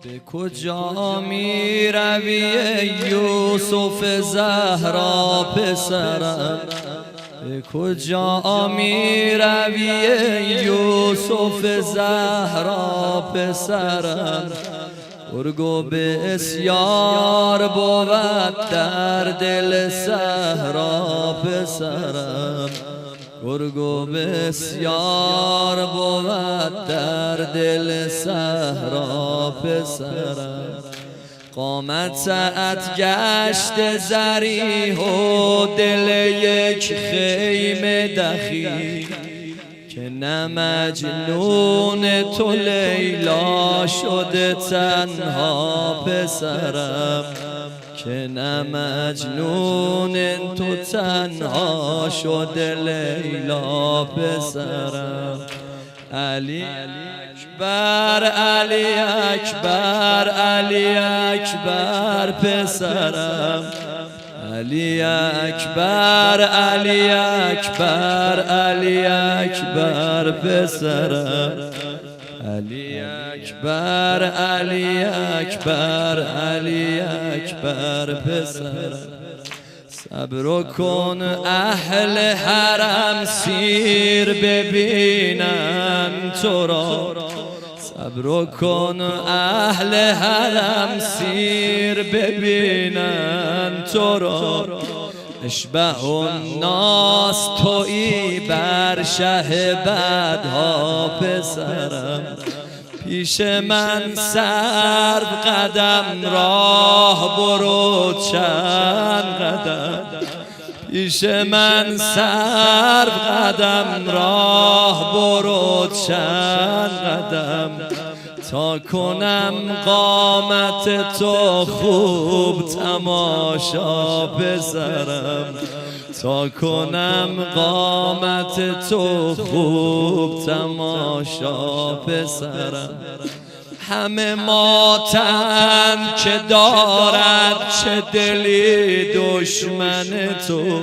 به کجا می روی یوسف زهرا پسرم؟ به کجا می روی یوسف زهرا پسرم؟ گرگو بسیار بود در دل صحرا پسرم. گرگو بسیار بود در دل صحرا پسرم. قامتت گشت زریح و دل یک خیمه دخی، که نه مجنون تو لیلا شده تنها پسرم، که نه مجنون تو تنها شده لیلا پسرم. علی اکبر علی اکبر علی اکبر پسرم. علی اکبر علی اکبر علی اکبر پسرم. علی اکبر علی اکبر علی اکبر پسرم. صبر کن اهل حرم سیر ببینن تو را. صبر کن اهل حرم سیر ببینن تو را. اشبه الناس تویی بر شه بدها پسرم. پیش من سرو قدم راه برو چند قدم. پیش من سرو قدم راه برو چند قدم، تا کنم قامت تو خوب تماشا پسرم. تا کنم قامت تو خوب تماشا پسرم. همه ماتم که دارد چه دلی دشمن تو.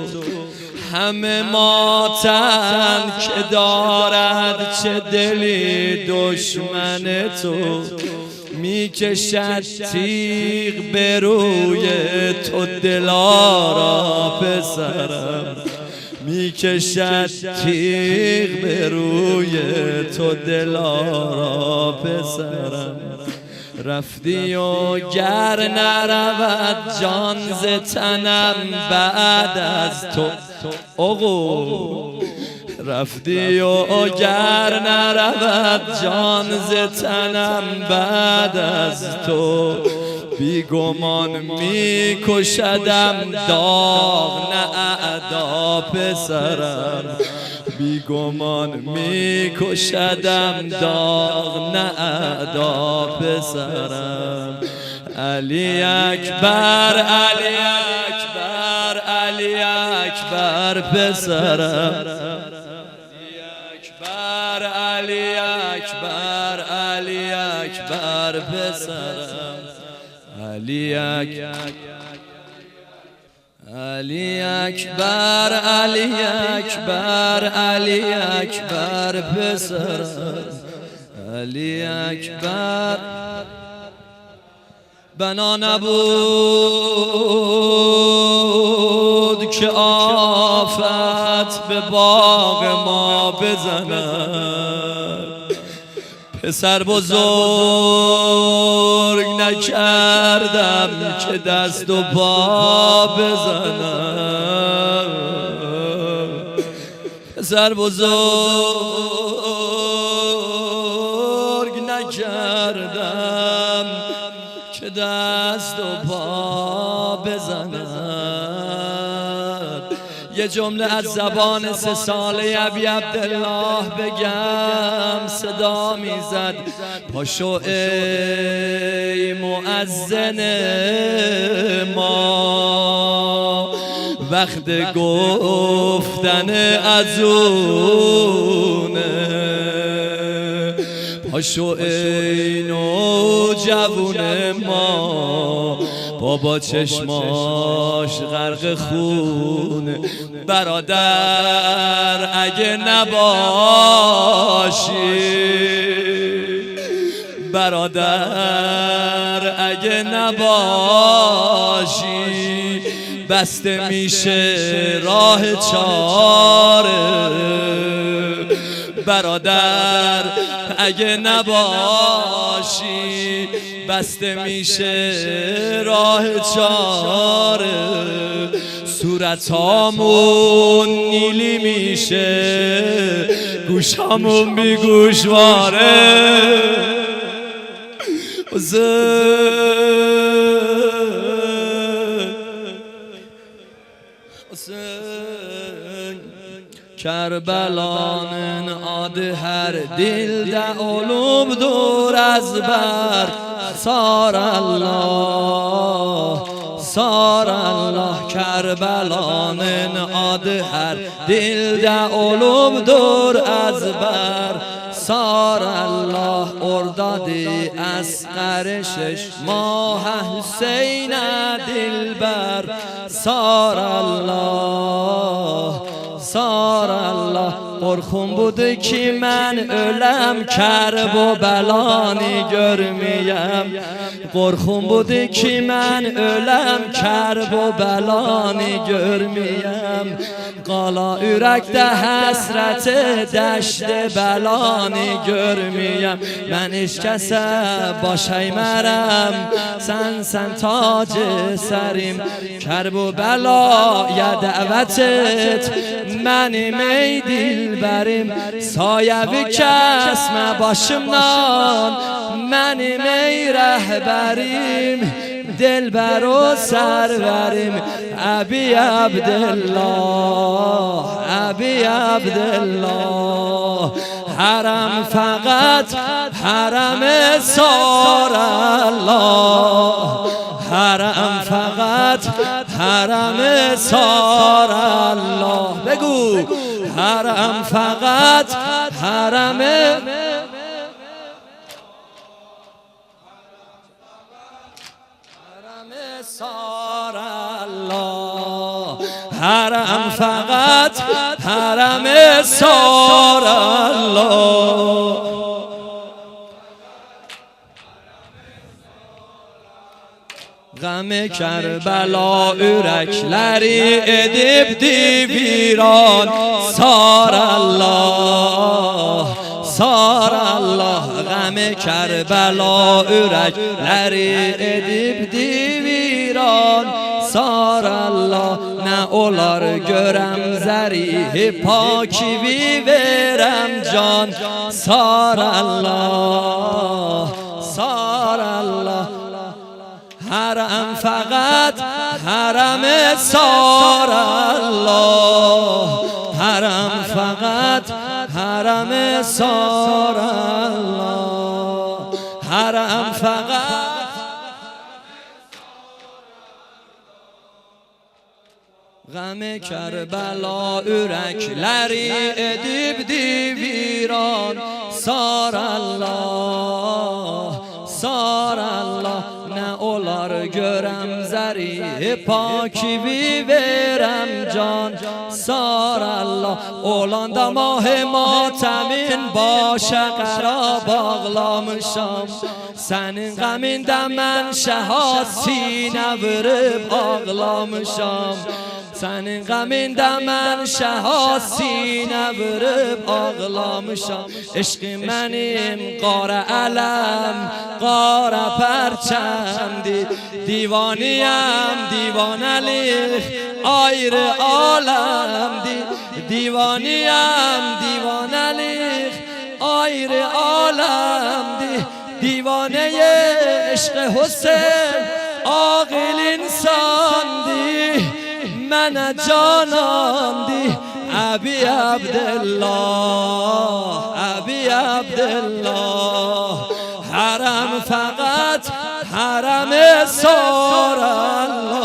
همه ماتم که دارد چه دلی دشمن تو. میکشد تیغ به روی تو دلارا پسرم. میکشد تیغ به روی تو دلارا پسرم. رفتی و گر نرود جان ز تنم بعد از تو. رفتی و گر نرود جان ز تنم بعد از تو. بی گمان می کشدم داغ نه اعدا پسرم. بی گمان می کشدم داغ نه اعدا پسرم. علی اکبر علی اکبر علی اکبر پسرم. علی اکبر علی اکبر پسرم. علی اکبر علی اکبر علی اکبر علی اکبر پسرم. علی اکبر بنا نبود که آفت به باغ ما بزند. پسر بزرگ نکردم که دست و پا بزنم. پسر بزرگ نکردم که دست و پا بزنم. یه جمله از زبان 3 ساله ابی عبدالله بگم. صدا میزد پاشو ای مؤذن ما، وقت گفتن اذونه. پاشو ای نوجوون ما، بابا چشماش غرق خونه. برادر اگه نباشی، برادر اگه نباشی بسته میشه راه چاره. برادر اگه نباشی بسته میشه راه چاره. صورتامون نیلی میشه گوشامون بی گوشواره. کربلان آد هر دل ده علوم دور از بر سار الله سار الله. کربلان آد هر دل ده علوم دور از بر سار الله. اردادی اصغر 6 ماه حسین دلبر سار الله سار الله. قرخون بوده که من ölem کرب و بلانی görmeyem. قرخون بوده که من ölem کرب و بلانی görmeyem. قالا ürəkdə həsrət دشت بلانی görmeyem. من hiç kəsə baş əymərəm sən tac sərim. کرب و بلaya dəvət et mənim ey dilbərim. Sayəvi kəsmə başımdan mənim ey rəhbərim. دلبر و سروریم ابی عبدالله ابی عبدالله. حرم فقط حرم سار الله. حرم فقط حرم سار الله. بگو حرم فقط حرم سار الله. حرم فقط حرم سار الله. غم کربلا ürəkləri edibdi viran sar Allah sar Allah. غم کربلا ürəkləri edibdi viran sar Allah. nə olar görəm zərihi pakivi verəm can sar Allah sar Allah. حرم فقط حرم سار الله. حرم فقط حرم سار الله. حرم فقط غم کربلا ürəkləri edibdi viran sar Allah sar Allah. nə olar görəm zərihi pakivi verəm can sar Allah. olanda mah matəmin başa qəra bağlamışam. sənin qəmində mən şəhad sinə vırıb ağlamışam. sənin qəmində mən şəhad sinə vırıb ağlamışam. eşqi mənim qara ələm qara pərçəmdir. divaniyəm divanəlik ayrı aləmdir. divaniyəm divanəlik ayrı aləmdir. divanəyə eşq Hüseyn aqil insandır. mənə canandır ابی عبدالله ابی عبدالله. حرم فقط حرم سار الله